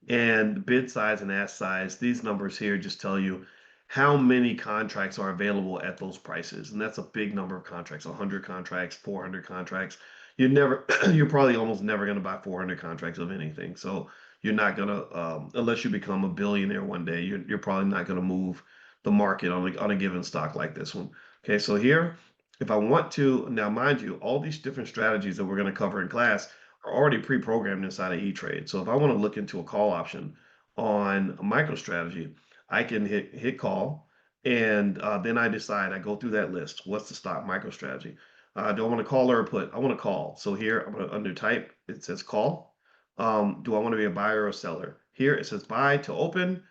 And bid size and ask size, these numbers here just tell you how many contracts are available at those prices. And that's a big number of contracts, 100 contracts, 400 contracts. You're probably almost never going to buy 400 contracts of anything. So you're not going to, unless you become a billionaire one day, you're probably not going to move the market on a given stock like this one. Okay, so here, if I want to, now mind you, all these different strategies that we're going to cover in class are already pre-programmed inside of E-Trade. So if I want to look into a call option on a MicroStrategy, I can hit call, and then I decide, I go through that list. What's the stock? MicroStrategy. Do I want to call or put? I want to call. So here I'm going to under type, it says call. Do I want to be a buyer or seller? Here it says buy to open.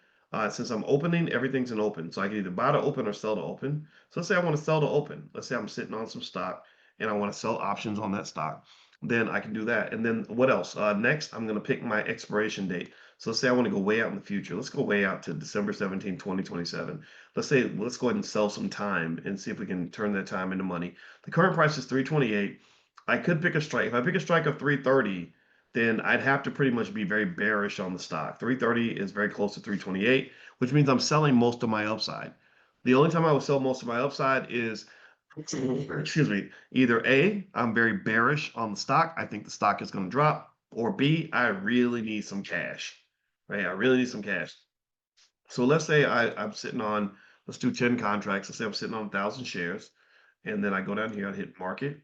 Since I'm opening, everything's an open. So I can either buy to open or sell to open. So let's say I want to sell to open. Let's say I'm sitting on some stock and I want to sell options on that stock. Then I can do that. And then what else? Next, I'm going to pick my expiration date. So let's say I want to go way out in the future. Let's go way out to December 17, 2027. Let's go ahead and sell some time and see if we can turn that time into money. The current price is 328. I could pick a strike. If I pick a strike of 330, then I'd have to pretty much be very bearish on the stock. 330 is very close to 328, which means I'm selling most of my upside. The only time I would sell most of my upside is, excuse me, either A, I'm very bearish on the stock. I think the stock is going to drop. Or B, I really need some cash, right? I really need some cash. So let's say I'm sitting on, let's do 10 contracts. Let's say I'm sitting on 1,000 shares. And then I go down here, I'd hit market.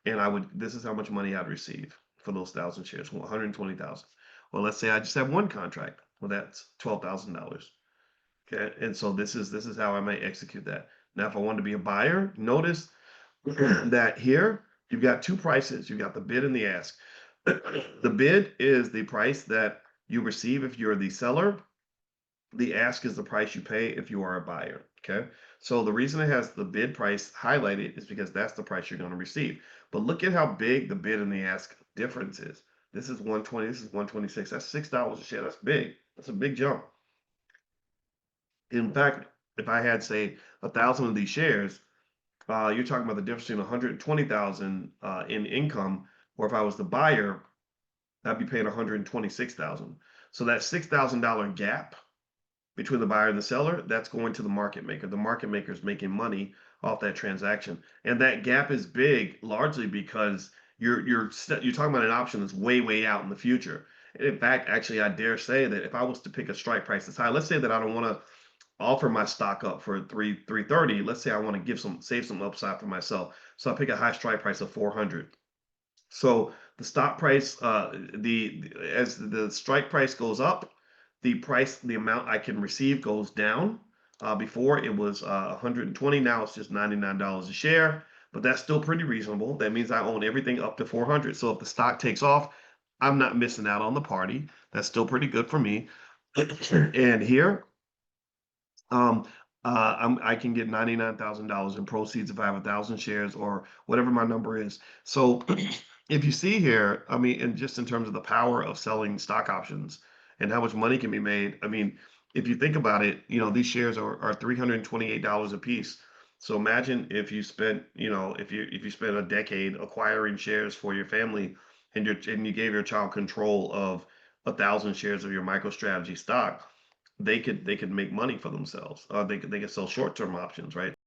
And this is how much money I'd receive for those 1,000 shares, 120,000. Well, let's say I just have one contract. Well, that's $12,000. Okay, and so this is how I might execute that. Now, if I want to be a buyer, notice that here you've got two prices. You've got the bid and the ask. The bid is the price that you receive if you're the seller. The ask is the price you pay if you are a buyer. Okay, so the reason it has the bid price highlighted is because that's the price you're going to receive. But look at how big the bid and the ask difference is. This is 120. This is 126. That's $6 a share. That's big. That's a big jump. In fact, if I had, say, 1,000 of these shares, you're talking about the difference between 120,000 in income, or if I was the buyer, I'd be paying 126,000. So that $6,000 gap between the buyer and the seller, that's going to the market maker. The market maker is making money off that transaction, and that gap is big, largely because you're talking about an option that's way out in the future. And in fact, actually, I dare say that if I was to pick a strike price that's high, let's say that I don't want to offer my stock up for 330. Let's say I want to save some upside for myself. So I pick a high strike price of 400. So the stock price, as the strike price goes up, the amount I can receive goes down. Before it was 120, now it's just $99 a share, but that's still pretty reasonable. That means I own everything up to 400. So if the stock takes off, I'm not missing out on the party. That's still pretty good for me. And here, I can get $99,000 in proceeds if I have 1,000 shares or whatever my number is. So if you see here, I mean, and just in terms of the power of selling stock options and how much money can be made, I mean, if you think about it, these shares are $328 a piece. So imagine if you spent, if you spent a decade acquiring shares for your family, and you gave your child control of 1,000 shares of your MicroStrategy stock, they could make money for themselves. They could sell short-term options, right?